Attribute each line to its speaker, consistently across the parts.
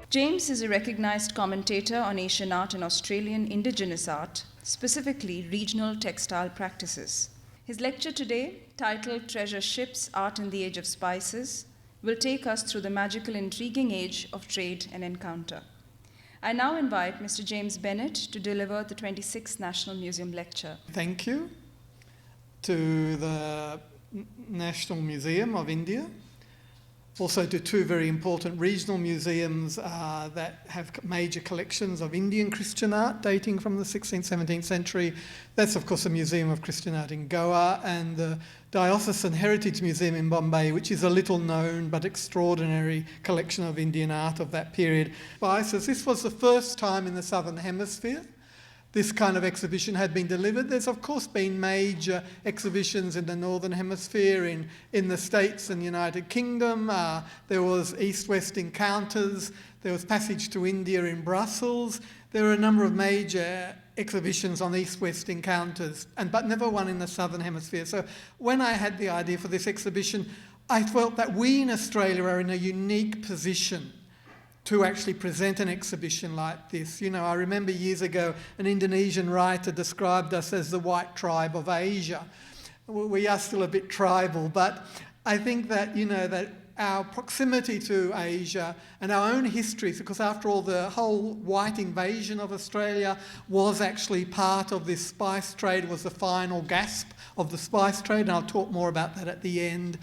Speaker 1: James is a recognized commentator on Asian art and Australian indigenous art, specifically regional textile practices. His lecture today, titled Treasure Ships, Art in the Age of Spices, will take us through the magical, intriguing age of trade and encounter. I now invite Mr. James Bennett to deliver the 26th National Museum Lecture.
Speaker 2: Thank you to the National Museum of India, also to two very important regional museums that have major collections of Indian Christian art dating from the 16th, 17th century. That's, of course, the Museum of Christian Art in Goa and the Diocesan Heritage Museum in Bombay, which is a little known but extraordinary collection of Indian art of that period. Spices. This was the first time in the Southern Hemisphere this kind of exhibition had been delivered. There's, of course, been major exhibitions in the Northern Hemisphere, in the States and United Kingdom. There was East-West Encounters. There was Passage to India in Brussels. There were a number of major exhibitions on East-West Encounters, but never one in the Southern Hemisphere. So when I had the idea for this exhibition, I felt that we in Australia are in a unique position to actually present an exhibition like this. You know, I remember years ago an Indonesian writer described us as the white tribe of Asia. We are still a bit tribal, but I think that, you know, that our proximity to Asia and our own histories, because after all the whole white invasion of Australia was actually part of this spice trade, was the final gasp of the spice trade, and I'll talk more about that at the end.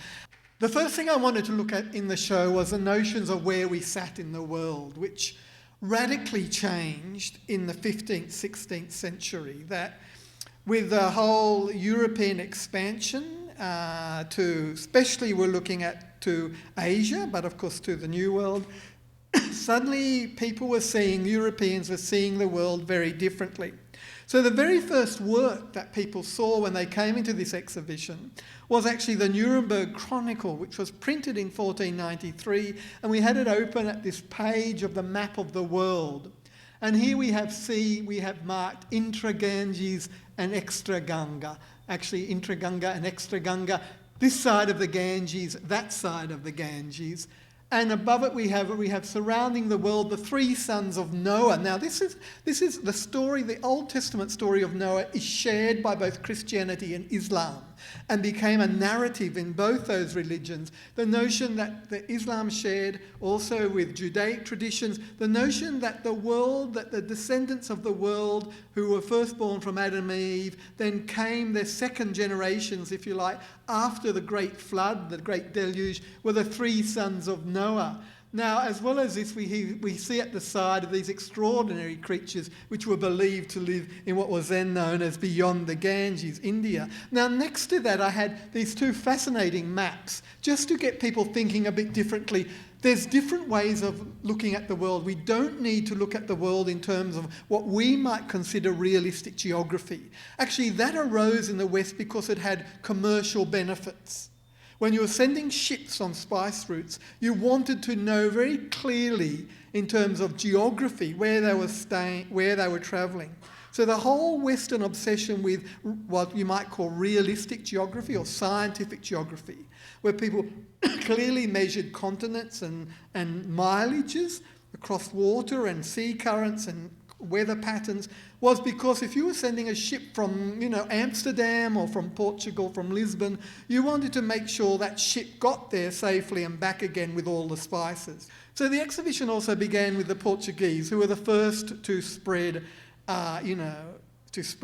Speaker 2: The first thing I wanted to look at in the show was the notions of where we sat in the world, which radically changed in the 15th, 16th century. That with the whole European expansion especially we're looking at to Asia, but of course to the New World, suddenly Europeans were seeing the world very differently. So the very first work that people saw when they came into this exhibition was actually the Nuremberg Chronicle, which was printed in 1493, and we had it open at this page of the map of the world. And here we have marked intra-Ganges and extra-Ganga. Actually, intra-Ganga and extra-Ganga, this side of the Ganges, that side of the Ganges. And above it we have surrounding the world the three sons of Noah. Now this is the story, the Old Testament story of Noah is shared by both Christianity and Islam and became a narrative in both those religions. The notion that the Islam shared also with Judaic traditions, the notion that the descendants of the world who were first born from Adam and Eve, then came their second generations, if you like, after the great flood, the great deluge, were the three sons of Noah. Now, as well as this, we see at the side of these extraordinary creatures which were believed to live in what was then known as beyond the Ganges, India. Now, next to that, I had these two fascinating maps, just to get people thinking a bit differently. There's different ways of looking at the world. We don't need to look at the world in terms of what we might consider realistic geography. Actually, that arose in the West because it had commercial benefits. When you were sending ships on spice routes, you wanted to know very clearly in terms of geography where they were staying, where they were travelling. So the whole Western obsession with what you might call realistic geography or scientific geography, where people clearly measured continents and mileages across water and sea currents and weather patterns, was because if you were sending a ship from, Amsterdam or from Portugal, from Lisbon, you wanted to make sure that ship got there safely and back again with all the spices. So the exhibition also began with the Portuguese, who were the first to spread,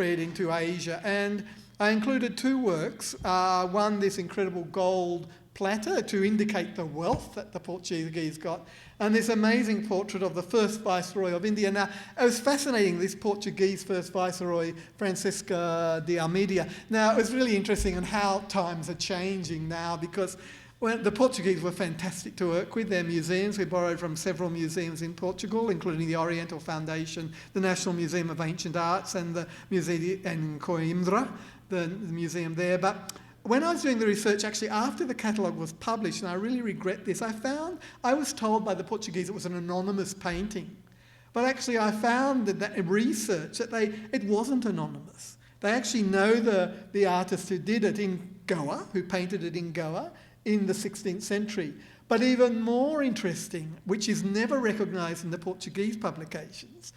Speaker 2: into Asia. And I included two works. One, this incredible gold platter to indicate the wealth that the Portuguese got, and this amazing portrait of the first Viceroy of India. Now, it was fascinating, this Portuguese first Viceroy, Francisco de Almeida. Now, it was really interesting and how times are changing now, because the Portuguese were fantastic to work with. Their museums, we borrowed from several museums in Portugal, including the Oriental Foundation, the National Museum of Ancient Arts, and the museum in Coimbra, the museum there. But when I was doing the research, actually, after the catalogue was published, and I really regret this, I was told by the Portuguese it was an anonymous painting. But actually, I found that research that it wasn't anonymous. They actually know the artist who did it in Goa, who painted it in Goa in the 16th century. But even more interesting, which is never recognised in the Portuguese publications,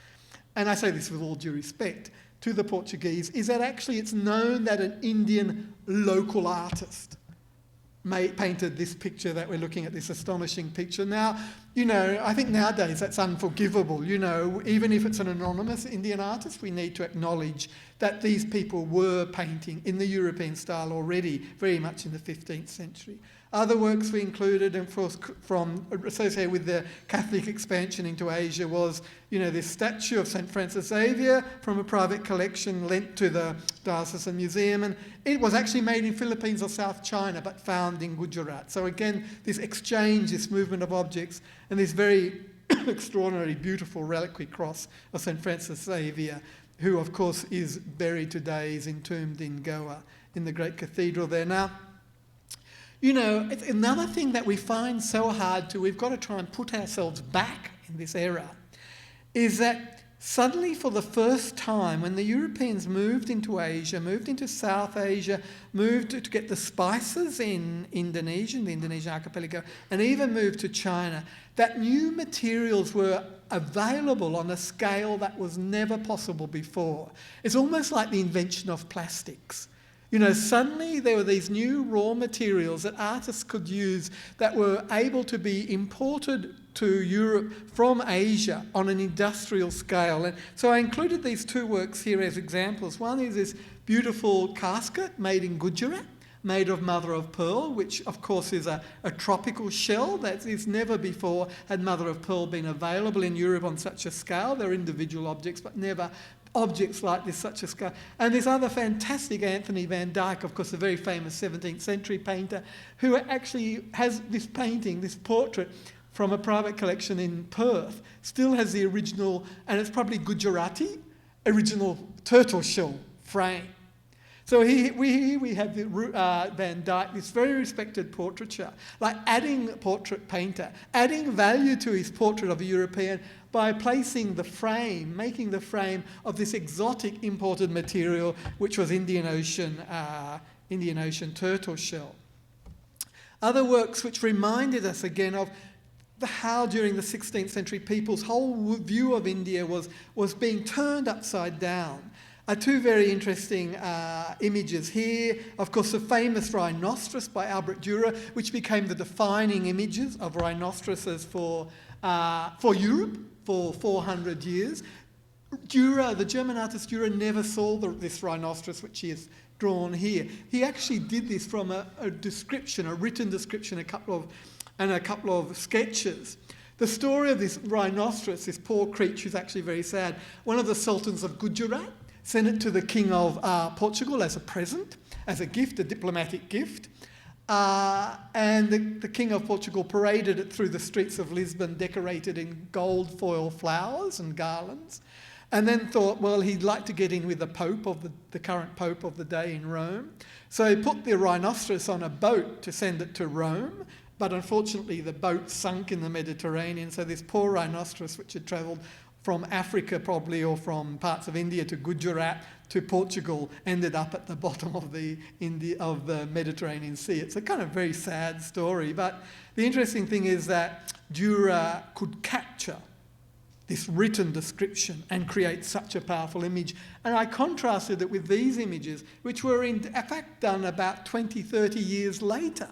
Speaker 2: and I say this with all due respect to the Portuguese, is that actually it's known that an Indian local artist painted this picture that we're looking at, this astonishing picture. Now, I think nowadays that's unforgivable. Even if it's an anonymous Indian artist, we need to acknowledge that these people were painting in the European style already, very much in the 15th century. Other works we included, and of course, from associated with the Catholic expansion into Asia was, this statue of St. Francis Xavier from a private collection lent to the Diocesan Museum, and it was actually made in Philippines or South China, but found in Gujarat. So again, this exchange, this movement of objects, and this very extraordinary, beautiful reliquary cross of St. Francis Xavier, who of course is buried today, is entombed in Goa, in the great cathedral there. Now, it's another thing that we find so hard to, we've got to try and put ourselves back in this era, is that suddenly for the first time, when the Europeans moved into Asia, moved into South Asia, moved to get the spices in Indonesia, the Indonesian archipelago, and even moved to China, that new materials were available on a scale that was never possible before. It's almost like the invention of plastics. Suddenly there were these new raw materials that artists could use that were able to be imported to Europe from Asia on an industrial scale. And so I included these two works here as examples. One is this beautiful casket made in Gujarat, made of mother of pearl, which of course is a tropical shell that is never before had mother of pearl been available in Europe on such a scale. They're individual objects, but never objects like this, such a scale. And this other fantastic Anthony van Dyck, of course, a very famous 17th century painter, who actually has this painting, this portrait from a private collection in Perth, still has the original, and it's probably Gujarati, original turtle shell frame. So here we have Van Dyck, this very respected portraiture, like portrait painter, adding value to his portrait of a European by placing the frame, making the frame of this exotic imported material, which was Indian Ocean turtle shell. Other works which reminded us again of how during the 16th century people's whole view of India was being turned upside down. Two very interesting images here. Of course, the famous rhinoceros by Albert Dürer, which became the defining images of rhinoceroses for Europe for 400 years. Dürer, the German artist Dürer, never saw this rhinoceros which he has drawn here. He actually did this from a description, a written description, a couple of sketches. The story of this rhinoceros, this poor creature, is actually very sad. One of the sultans of Gujarat sent it to the king of Portugal as a present, as a gift, a diplomatic gift. And the king of Portugal paraded it through the streets of Lisbon, decorated in gold foil flowers and garlands, and then thought, well, he'd like to get in with the pope of the current pope of the day in Rome. So he put the rhinoceros on a boat to send it to Rome, but unfortunately the boat sunk in the Mediterranean, so this poor rhinoceros, which had travelled from Africa probably, or from parts of India to Gujarat to Portugal, ended up at the bottom of the Mediterranean Sea. It's a kind of very sad story, but the interesting thing is that Dürer could capture this written description and create such a powerful image. And I contrasted it with these images, which were in fact done about 20, 30 years later.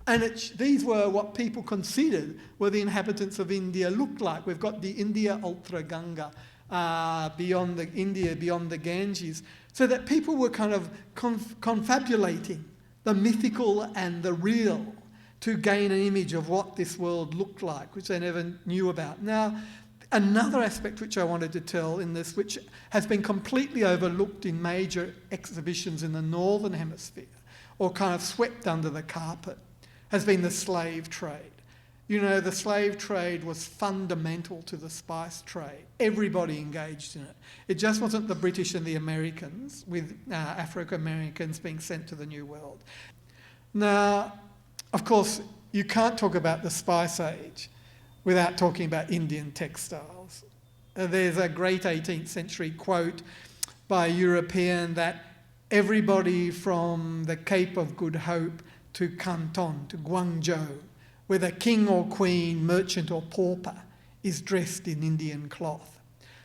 Speaker 2: And these were what people considered were the inhabitants of India looked like. We've got the India Ultra Ganga, beyond the Ganges, so that people were kind of confabulating the mythical and the real to gain an image of what this world looked like, which they never knew about. Now, another aspect which I wanted to tell in this, which has been completely overlooked in major exhibitions in the Northern Hemisphere, or kind of swept under the carpet, has been the slave trade. You know, the slave trade was fundamental to the spice trade. Everybody engaged in it. It just wasn't the British and the Americans, with Afro-Americans being sent to the New World. Now, of course, you can't talk about the Spice Age without talking about Indian textiles. There's a great 18th century quote by a European that everybody from the Cape of Good Hope to Canton, to Guangzhou, whether king or queen, merchant or pauper, is dressed in Indian cloth.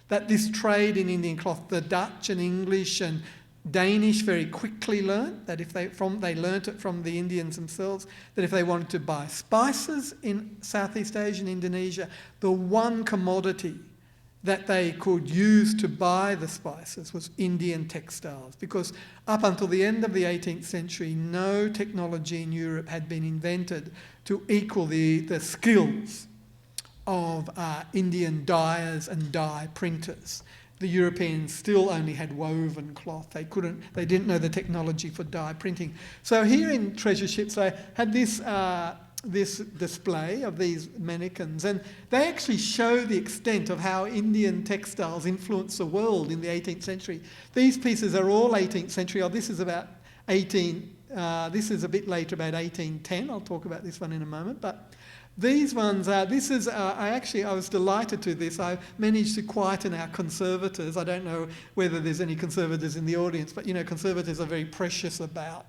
Speaker 2: That this trade in Indian cloth, the Dutch and English and Danish very quickly learnt that they learnt it from the Indians themselves, that if they wanted to buy spices in Southeast Asia and Indonesia, the one commodity that they could use to buy the spices was Indian textiles, because up until the end of the 18th century, no technology in Europe had been invented to equal the skills of Indian dyers and dye printers. The Europeans still only had woven cloth. They didn't know the technology for dye printing. So here in Treasure Ships, I had this display of these mannequins, and they actually show the extent of how Indian textiles influenced the world in the 18th century. These pieces are all 18th century. This is about this is a bit later, about 1810. I'll talk about this one in a moment, but these ones, I was delighted to this. I managed to quieten our conservators. I don't know whether there's any conservators in the audience, but, conservators are very precious about,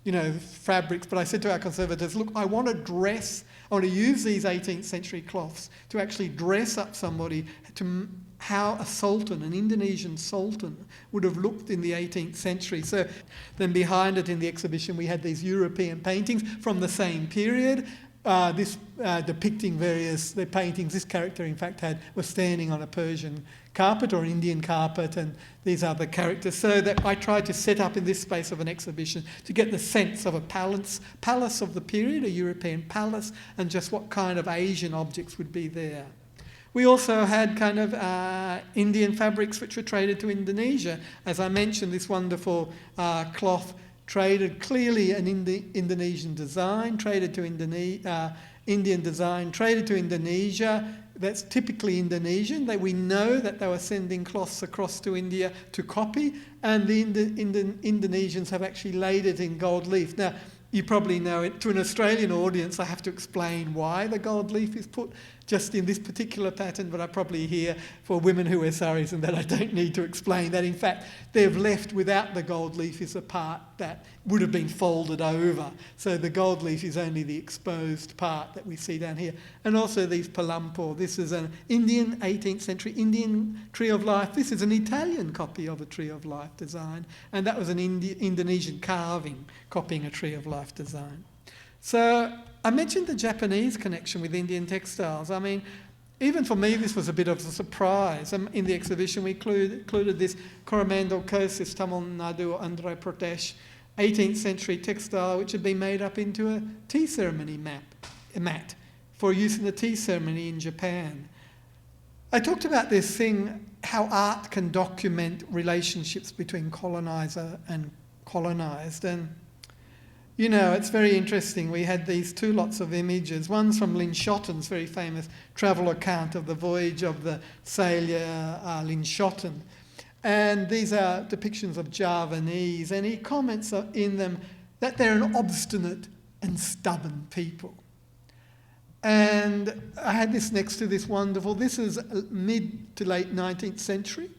Speaker 2: fabrics. But I said to our conservators, look, I want to use these 18th century cloths to actually dress up somebody to how a sultan, an Indonesian sultan, would have looked in the 18th century. So then behind it in the exhibition, we had these European paintings from the same period. Depicting the paintings. This character, in fact, was standing on a Persian carpet or Indian carpet, and these other characters. So that I tried to set up in this space of an exhibition to get the sense of a palace of the period, a European palace, and just what kind of Asian objects would be there. We also had kind of Indian fabrics which were traded to Indonesia. As I mentioned, this wonderful cloth traded clearly an Indonesian design, traded to Indian design, traded to Indonesia. That's typically Indonesian. We know that they were sending cloths across to India to copy, and the Indonesians have actually laid it in gold leaf. Now, you probably know it. To an Australian audience, I have to explain why the gold leaf is put just in this particular pattern, but I probably hear for women who wear saris and that I don't need to explain that. In fact, they've left without the gold leaf is a part that would have been folded over. So the gold leaf is only the exposed part that we see down here. And also these palampor. This is an Indian 18th century Indian tree of life. This is an Italian copy of a tree of life design. And that was an Indonesian carving copying a tree of life design. So I mentioned the Japanese connection with Indian textiles. I mean, even for me, this was a bit of a surprise. In the exhibition, we included this Coromandel Coast, this Tamil Nadu, Andhra Pradesh, 18th century textile, which had been made up into a tea ceremony mat for use in the tea ceremony in Japan. I talked about this thing, how art can document relationships between coloniser and colonised. And it's very interesting. We had these two lots of images. One's from Lynn Shotton's very famous travel account of the voyage of the sailor Lynn Shotton. And these are depictions of Javanese, and he comments in them that they're an obstinate and stubborn people. And I had this next to this wonderful, this is mid to late 19th century,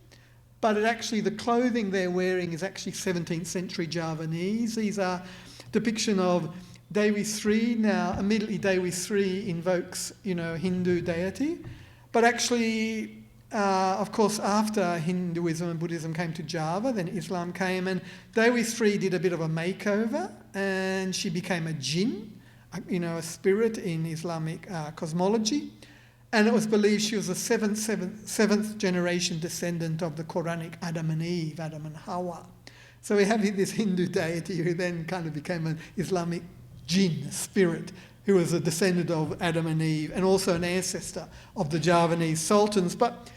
Speaker 2: but the clothing they're wearing is actually 17th century Javanese. These are depiction of Dewi Sri. Now, immediately Dewi Sri invokes, Hindu deity. But actually, of course, after Hinduism and Buddhism came to Java, then Islam came, and Dewi Sri did a bit of a makeover, and she became a jinn, a spirit in Islamic cosmology. And it was believed she was a seventh generation descendant of the Quranic Adam and Eve, Adam and Hawa. So we have this Hindu deity who then kind of became an Islamic jinn, a spirit, who was a descendant of Adam and Eve and also an ancestor of the Javanese sultans. But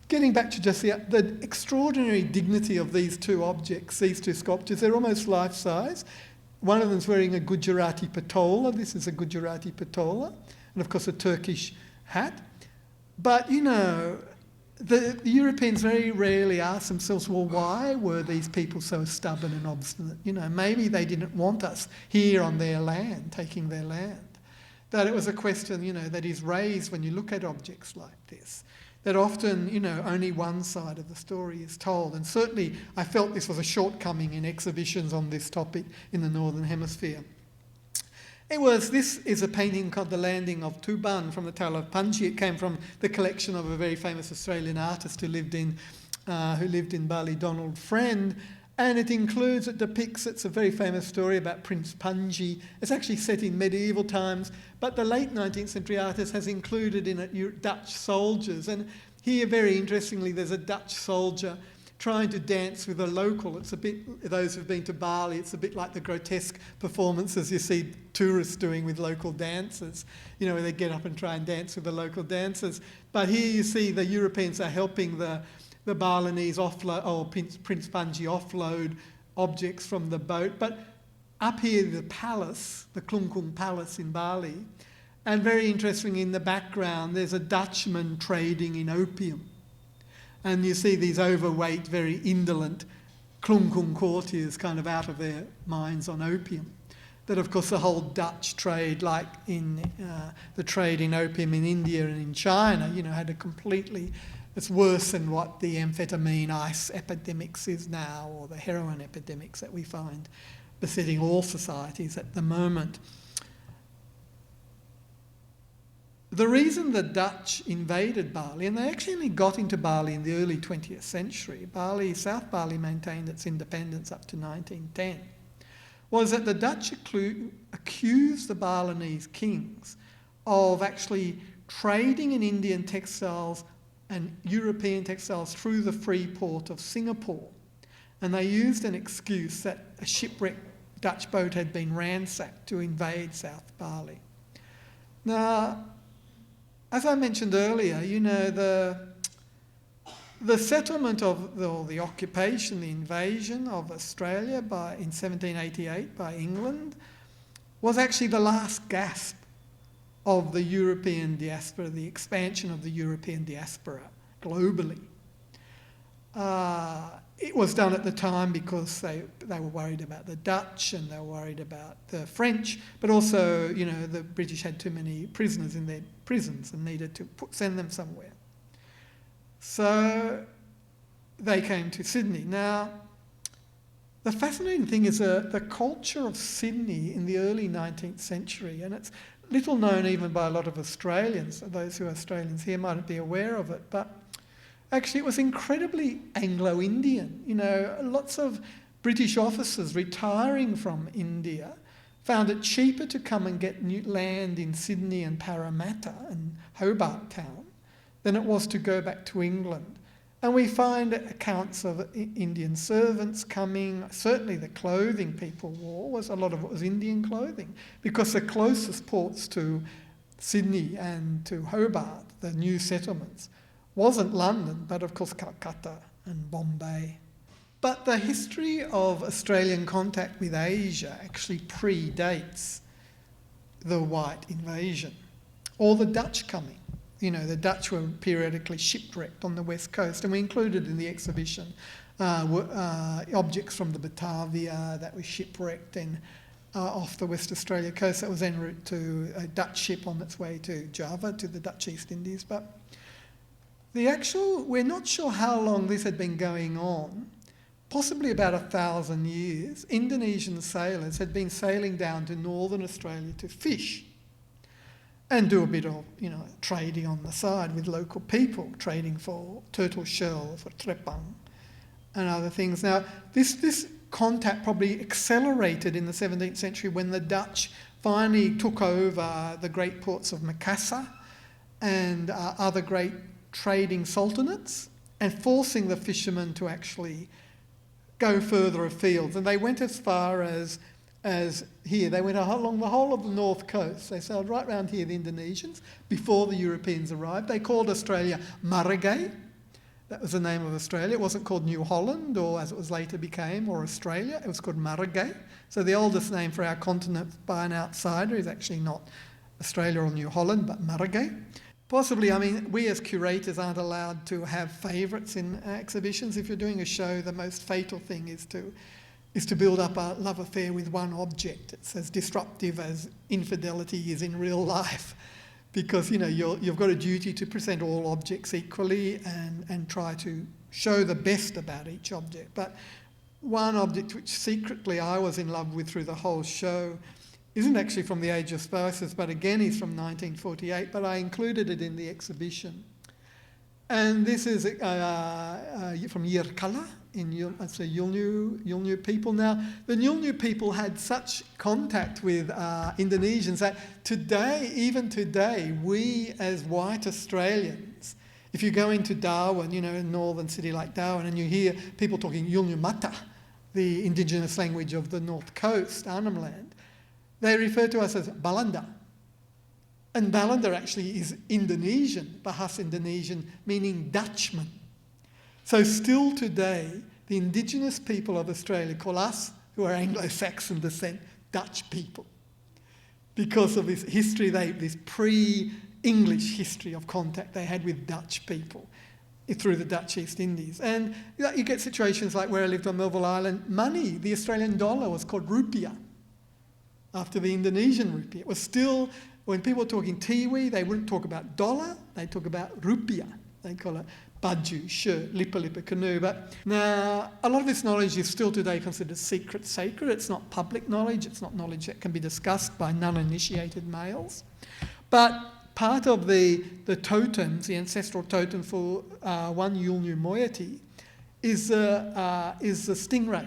Speaker 2: getting back to just the extraordinary dignity of these two objects, these two sculptures, they're almost life-size. One of them's wearing a Gujarati patola. This is a Gujarati patola. And, of course, a Turkish hat. But, the Europeans very rarely ask themselves, well, why were these people so stubborn and obstinate? Maybe they didn't want us here on their land, taking their land. That it was a question, that is raised when you look at objects like this. That often, only one side of the story is told. And certainly I felt this was a shortcoming in exhibitions on this topic in the Northern Hemisphere. This is a painting called The Landing of Tuban from the Tale of Panji. It came from the collection of a very famous Australian artist who lived in Bali, Donald Friend. And it depicts, it's a very famous story about Prince Panji. It's actually set in medieval times, but the late 19th century artist has included in it Dutch soldiers. And here, very interestingly, there's a Dutch soldier trying to dance with a local. It's a bit, those who've been to Bali, it's a bit like the grotesque performances you see tourists doing with local dancers, where they get up and try and dance with the local dancers. But here you see the Europeans are helping the Balinese offload, or Prince Panji offload objects from the boat. But up here, the palace, the Klungkung Palace in Bali, and very interesting in the background, there's a Dutchman trading in opium. And you see these overweight, very indolent Klungkung courtiers kind of out of their minds on opium. That, of course, the whole Dutch trade, like in the trade in opium in India and in China, had a completely... It's worse than what the amphetamine ice epidemics is now, or the heroin epidemics that we find besetting all societies at the moment. The reason the Dutch invaded Bali, and they actually only got into Bali in the early 20th century, South Bali maintained its independence up to 1910, was that the Dutch accused the Balinese kings of actually trading in Indian textiles and European textiles through the free port of Singapore. And they used an excuse that a shipwrecked Dutch boat had been ransacked to invade South Bali. Now, as I mentioned earlier, the settlement of the occupation, the invasion of Australia in 1788 by England was actually the last gasp of the European diaspora, the expansion of the European diaspora globally. It was done at the time because they were worried about the Dutch and they were worried about the French, but also, the British had too many prisoners in their prisons and needed to send them somewhere. So they came to Sydney. Now, the fascinating thing is the culture of Sydney in the early 19th century, and it's little known even by a lot of Australians. Those who are Australians here mightn't be aware of it, but actually it was incredibly Anglo-Indian. Lots of British officers retiring from India found it cheaper to come and get new land in Sydney and Parramatta and Hobart Town than it was to go back to England. And we find accounts of Indian servants coming. Certainly the clothing people wore, a lot of it was Indian clothing, because the closest ports to Sydney and to Hobart, the new settlements, wasn't London, but of course Calcutta and Bombay. But the history of Australian contact with Asia actually predates the white invasion, or the Dutch coming. The Dutch were periodically shipwrecked on the west coast, and we included in the exhibition objects from the Batavia that was shipwrecked off the West Australia coast. That was en route to a Dutch ship on its way to Java, to the Dutch East Indies. But we're not sure how long this had been going on, possibly about 1,000 years. Indonesian sailors had been sailing down to northern Australia to fish and do a bit of, trading on the side with local people, trading for turtle shell, for trepang, and other things. Now, this contact probably accelerated in the 17th century when the Dutch finally took over the great ports of Makassar and other great trading sultanates, and forcing the fishermen to actually go further afield. And they went as far as here. They went along the whole of the north coast. They sailed right round here, the Indonesians, before the Europeans arrived. They called Australia Maragay. That was the name of Australia. It wasn't called New Holland, or as it was later became, or Australia. It was called Maragay. So the oldest name for our continent by an outsider is actually not Australia or New Holland, but Maragay. Possibly, we as curators aren't allowed to have favourites in exhibitions. If you're doing a show, the most fatal thing is to build up a love affair with one object. It's as disruptive as infidelity is in real life, because you've got a duty to present all objects equally and try to show the best about each object. But one object which secretly I was in love with through the whole show isn't actually from the Age of Spices, but again is from 1948, but I included it in the exhibition. And this is from Yirrkala, it's a Yolngu people. Now, the Yolngu people had such contact with Indonesians that today, even today, we as white Australians, if you go into Darwin, a northern city like Darwin, and you hear people talking Yolngu Mata, the indigenous language of the North Coast, Arnhem Land, they refer to us as Balanda. And Balanda actually is Indonesian, Bahasa Indonesian, meaning Dutchman. So still today, the indigenous people of Australia call us, who are Anglo-Saxon descent, Dutch people. Because of this history, this pre-English history of contact they had with Dutch people through the Dutch East Indies. And you get situations like where I lived on Melville Island, money, the Australian dollar was called rupiah, after the Indonesian rupiah. It was still, when people were talking tiwi, they wouldn't talk about dollar, they'd talk about rupiah. They call it baju, shirt, lipa canoe. But now, a lot of this knowledge is still today considered sacred. It's not public knowledge. It's not knowledge that can be discussed by non-initiated males. But part of the totems, the ancestral totem for one Yolngu moiety, is the stingray.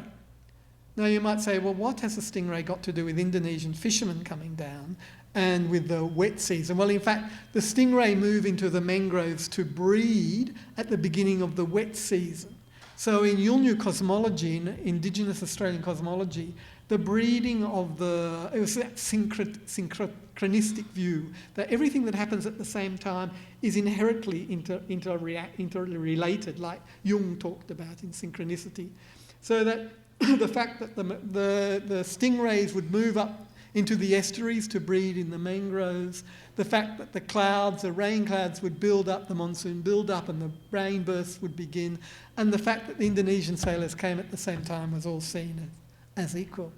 Speaker 2: Now you might say, well, what has the stingray got to do with Indonesian fishermen coming down and with the wet season? Well, in fact, the stingray move into the mangroves to breed at the beginning of the wet season. So in Yolngu cosmology, in indigenous Australian cosmology, the breeding of it was that synchronistic view that everything that happens at the same time is inherently interrelated, like Jung talked about in synchronicity. So that the fact that the stingrays would move up into the estuaries to breed in the mangroves, the fact that the rain clouds would build up, the monsoon build up and the rain bursts would begin, and the fact that the Indonesian sailors came at the same time was all seen as equal.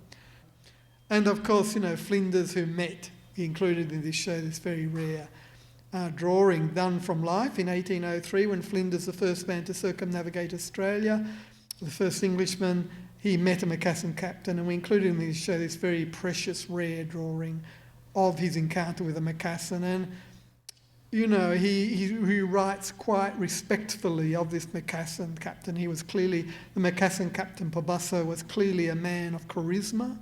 Speaker 2: And of course, Flinders who met, he included in this show this very rare drawing done from life in 1803 when Flinders, the first man to circumnavigate Australia, the first Englishman, he met a Macassan captain, and we included in this show this very precious, rare drawing of his encounter with a Macassan. And, he writes quite respectfully of this Macassan captain. The Macassan captain, Pabasso, was clearly a man of charisma.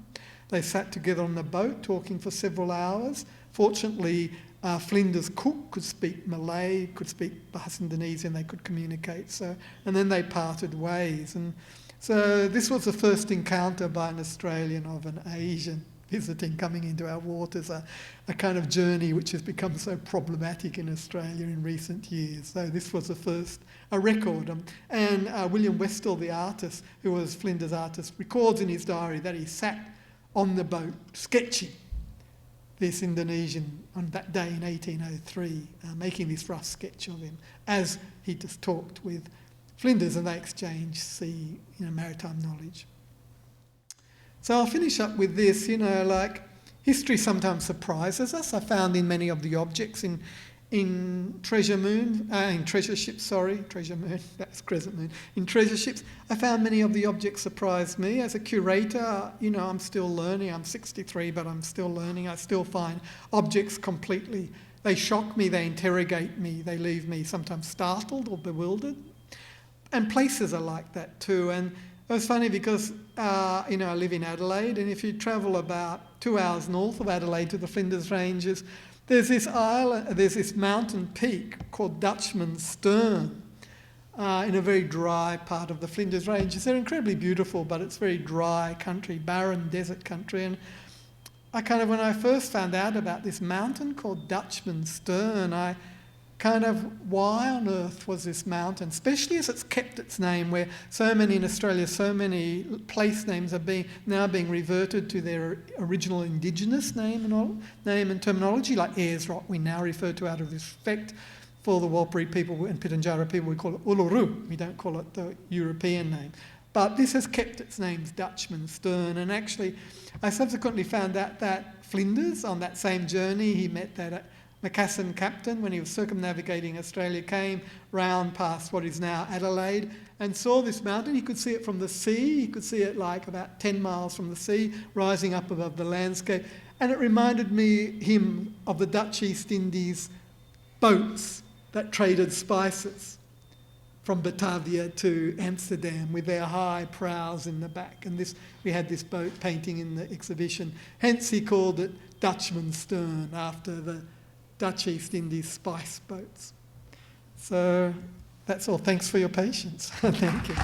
Speaker 2: They sat together on the boat talking for several hours. Fortunately, Flinders' cook could speak Malay, could speak Bahasa Indonesian, they could communicate. And then they parted ways. And so this was the first encounter by an Australian of an Asian coming into our waters, a kind of journey which has become so problematic in Australia in recent years. So this was a record. And William Westall, the artist, who was Flinders' artist, records in his diary that he sat on the boat sketching this Indonesian on that day in 1803, making this rough sketch of him as he just talked with Flinders, and they exchanged maritime knowledge. So I'll finish up with this, history sometimes surprises us. I found in many of the objects in Treasure Ships, that's Crescent Moon. In Treasure Ships, I found many of the objects surprised me. As a curator, I'm still learning. I'm 63, but I'm still learning. I still find objects they shock me, they interrogate me, they leave me sometimes startled or bewildered. And places are like that too. And it was funny because, I live in Adelaide, and if you travel about 2 hours north of Adelaide to the Flinders Ranges, there's this mountain peak called Dutchman's Stern in a very dry part of the Flinders Ranges. They're incredibly beautiful, but it's very dry country, barren desert country. And when I first found out about this mountain called Dutchman's Stern, why on earth was this mountain, especially as it's kept its name, where so many in Australia, so many place names are now being reverted to their original indigenous name and terminology, like Ayers Rock we now refer to out of respect for the Warlpiri people and Pitjantjatjara people, we call it Uluru. We don't call it the European name. But this has kept its names Dutchman's Stern, and actually I subsequently found out that Flinders, on that same journey, he met that Macassan captain when he was circumnavigating Australia, came round past what is now Adelaide and saw this mountain. He could see it from the sea. He could see it like about 10 miles from the sea, rising up above the landscape. And it reminded him of the Dutch East Indies boats that traded spices from Batavia to Amsterdam with their high prows in the back. And we had this boat painting in the exhibition. Hence he called it Dutchman's Stern, after the Dutch East Indies spice boats. So that's all. Thanks for your patience. Thank you.